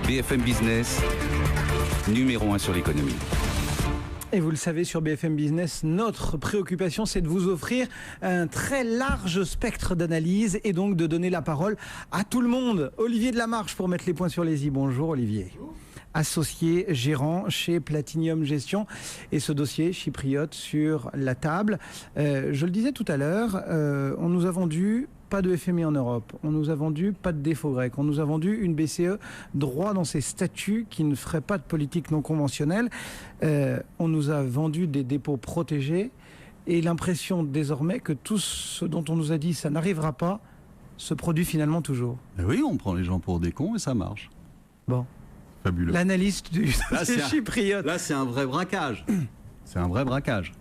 BFM Business, numéro 1 sur l'économie. Et vous le savez, sur BFM Business, notre préoccupation, c'est de vous offrir un très large spectre d'analyse et donc de donner la parole à tout le monde. Olivier Delamarche pour mettre les points sur les i. Bonjour Olivier. Bonjour. Associé gérant chez Platinium Gestion et ce dossier chypriote sur la table. Je le disais tout à l'heure, on nous a vendu pas de FMI en Europe, on nous a vendu pas de défaut grec, on nous a vendu une BCE droit dans ses statuts qui ne ferait pas de politique non conventionnelle, on nous a vendu des dépôts protégés et l'impression désormais que tout ce dont on nous a dit ça n'arrivera pas se produit finalement toujours. Et oui, on prend les gens pour des cons et ça marche. Bon. Fabuleux. L'analyste du chypriote. Là, c'est un vrai braquage. C'est un vrai braquage.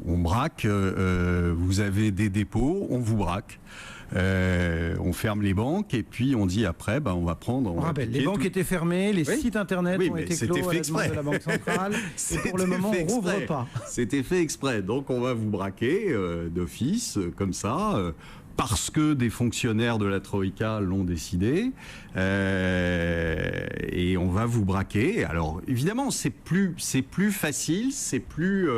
On braque, vous avez des dépôts, on vous braque. On ferme les banques et puis on dit après, on va prendre... On rappelle, les banques étaient fermées, les sites internet ont été clos à la demande de la Banque centrale et pour le moment, on rouvre pas. C'était fait exprès. Donc on va vous braquer d'office, comme ça... parce que des fonctionnaires de la Troïka l'ont décidé, et on va vous braquer. Alors évidemment, c'est plus facile, c'est plus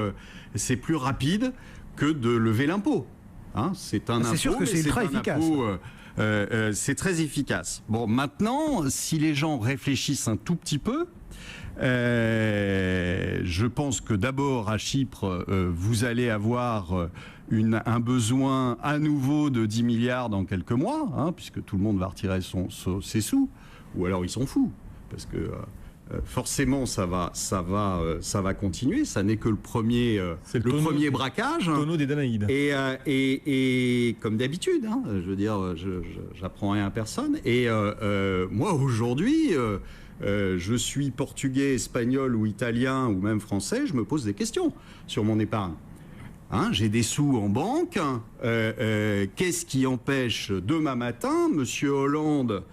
rapide que de lever l'impôt. Hein, c'est un impôt, c'est sûr que c'est ultra efficace. C'est très efficace. Bon, maintenant, si les gens réfléchissent un tout petit peu, je pense que d'abord à Chypre, vous allez avoir un besoin à nouveau de 10 milliards dans quelques mois, hein, puisque tout le monde va retirer ses sous, ou alors ils sont fous, parce que forcément ça va continuer. Ça n'est que le premier braquage. Le tonneau des Danaïdes. Et comme d'habitude, hein, je veux dire, j'apprends rien à personne. Et moi aujourd'hui. Je suis portugais, espagnol ou italien ou même français, je me pose des questions sur mon épargne. Hein, j'ai des sous en banque. Qu'est-ce qui empêche demain matin, Monsieur Hollande,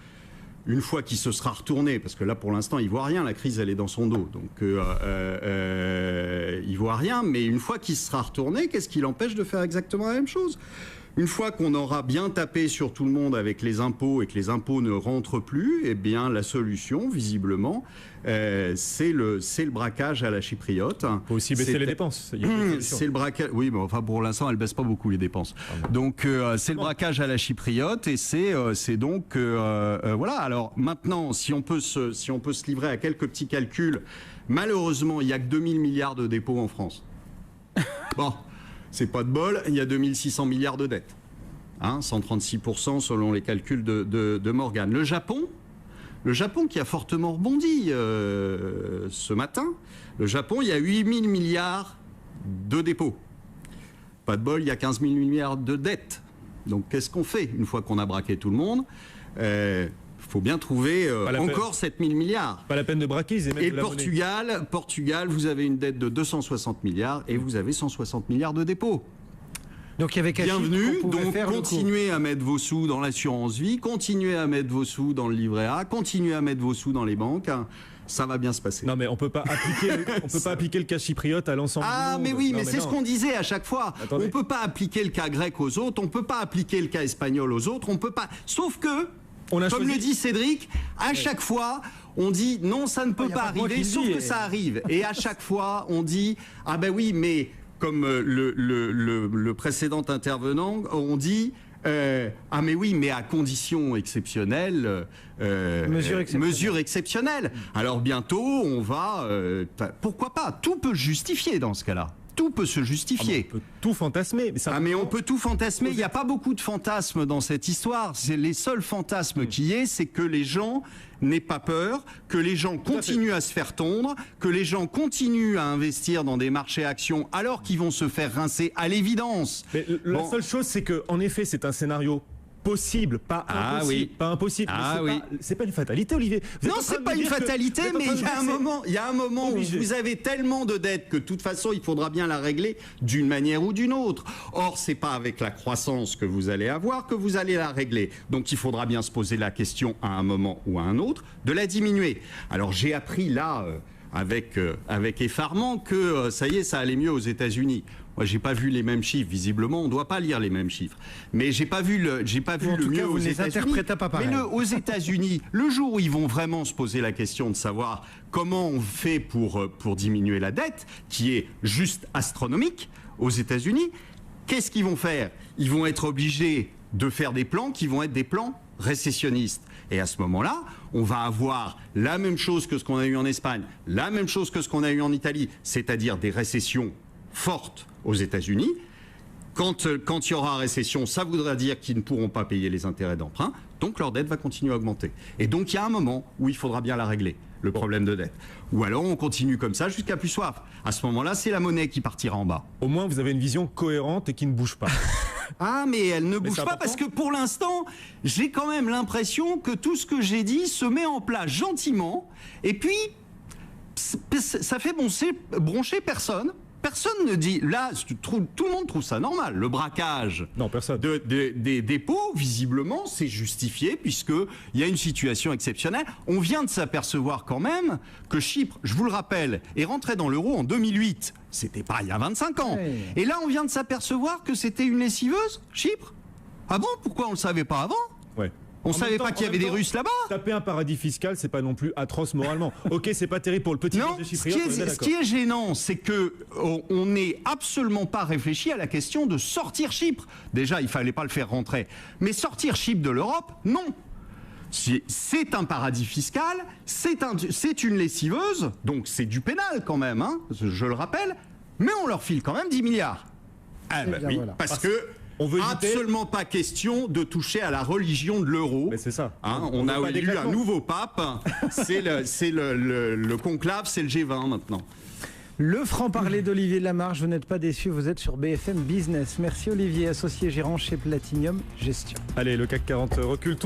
une fois qu'il se sera retourné, parce que là pour l'instant il voit rien, la crise elle est dans son dos, donc il voit rien, mais une fois qu'il se sera retourné, qu'est-ce qui l'empêche de faire exactement la même chose ? Une fois qu'on aura bien tapé sur tout le monde avec les impôts et que les impôts ne rentrent plus, eh bien la solution, visiblement, c'est le braquage à la chypriote. Il faut aussi baisser les dépenses. C'est le braquage. Oui, mais enfin pour l'instant, elle baisse pas beaucoup les dépenses. Donc c'est le braquage à la chypriote et c'est donc voilà. Alors maintenant, si on peut se livrer à quelques petits calculs, malheureusement, il y a que 2000 milliards de dépôts en France. Bon. C'est pas de bol, il y a 2600 milliards de dettes. Hein, 136% selon les calculs de Morgan. Le Japon qui a fortement rebondi ce matin, le Japon, il y a 8000 milliards de dépôts. Pas de bol, il y a 15 000 milliards de dettes. Donc qu'est-ce qu'on fait une fois qu'on a braqué tout le monde ? Faut bien trouver encore 7000 milliards. Pas la peine de braquer, ils émettent et de la Portugal, vous avez une dette de 260 milliards et vous avez 160 milliards de dépôts. Donc il y avait bienvenue, donc continuez à mettre vos sous dans l'assurance vie, continuez à mettre vos sous dans le livret A, continuez à mettre vos sous dans les banques. Ça va bien se passer. Non mais on peut pas appliquer le cas chypriote à l'ensemble. Ah mais oui, mais c'est ce qu'on disait à chaque fois. Attendez. On peut pas appliquer le cas grec aux autres, on peut pas appliquer le cas espagnol aux autres, on peut pas. Sauf que comme le dit Cédric, à chaque fois, on dit non, ça ne peut pas arriver, sauf que ça arrive. Et à chaque fois, on dit ah ben oui, mais comme le précédent intervenant, on dit ah mais oui, mais à condition exceptionnelle, mesure exceptionnelle. Alors bientôt, on va, pourquoi pas, tout peut justifier dans ce cas-là. Tout peut se justifier. On peut tout fantasmer. Mais on peut tout fantasmer. Il n'y a pas beaucoup de fantasmes dans cette histoire. C'est les seuls fantasmes qu'il y ait, c'est que les gens n'aient pas peur, que les gens continuent à se faire tondre, que les gens continuent à investir dans des marchés actions alors qu'ils vont se faire rincer à l'évidence. Mais la seule chose, c'est que, en effet, c'est un scénario possible, pas impossible. Pas impossible. C'est pas une fatalité, Olivier. Non, c'est pas une fatalité, mais il y a un moment où vous avez tellement de dettes que de toute façon, il faudra bien la régler d'une manière ou d'une autre. Or, c'est pas avec la croissance que vous allez avoir que vous allez la régler. Donc, il faudra bien se poser la question à un moment ou à un autre de la diminuer. Alors, j'ai appris là, avec effarement, que ça y est, ça allait mieux aux États-Unis. Moi, j'ai pas vu les mêmes chiffres. Visiblement, on doit pas lire les mêmes chiffres. Mais j'ai pas vu le mieux aux États-Unis. Mais aux États-Unis, le jour où ils vont vraiment se poser la question de savoir comment on fait pour diminuer la dette, qui est juste astronomique aux États-Unis, qu'est-ce qu'ils vont faire? Ils vont être obligés de faire des plans qui vont être des plans récessionnistes. Et à ce moment-là, on va avoir la même chose que ce qu'on a eu en Espagne, la même chose que ce qu'on a eu en Italie, c'est-à-dire des récessions fortes aux États-Unis. Quand il y aura récession, ça voudra dire qu'ils ne pourront pas payer les intérêts d'emprunt, donc leur dette va continuer à augmenter. Et donc il y a un moment où il faudra bien la régler, le problème de dette. Ou alors on continue comme ça jusqu'à plus soif. À ce moment-là, c'est la monnaie qui partira en bas. Au moins, vous avez une vision cohérente et qui ne bouge pas. Ah, mais elle ne bouge pas parce que pour l'instant, j'ai quand même l'impression que tout ce que j'ai dit se met en place gentiment. Et puis, ça fait broncher personne. Personne ne dit, là, tout le monde trouve ça normal. Le braquage des dépôts, visiblement, c'est justifié puisqu'il y a une situation exceptionnelle. On vient de s'apercevoir quand même que Chypre, je vous le rappelle, est rentré dans l'euro en 2008. C'était pas il y a 25 ans. Oui. Et là, on vient de s'apercevoir que c'était une lessiveuse, Chypre. Ah bon? Pourquoi on ne le savait pas avant? Ouais. On ne savait pas qu'il y avait des Russes là-bas. Taper un paradis fiscal, c'est pas non plus atroce moralement. Ok, c'est pas terrible pour le petit de Chypriote. Ce qui est gênant, c'est que on n'est absolument pas réfléchi à la question de sortir Chypre. Déjà, il fallait pas le faire rentrer, mais sortir Chypre de l'Europe, non. C'est un paradis fiscal, c'est une lessiveuse, donc c'est du pénal quand même, hein, je le rappelle. Mais on leur file quand même 10 milliards. Ah ben oui, voilà. Parce que on veut absolument pas question de toucher à la religion de l'euro. Mais c'est ça. Hein, on a élu un nouveau pape. C'est le conclave, c'est le G20 maintenant. Le franc-parler d'Olivier de Lamarche, vous n'êtes pas déçu, vous êtes sur BFM Business. Merci Olivier, associé gérant chez Platinium Gestion. Allez, le CAC 40 recule tout.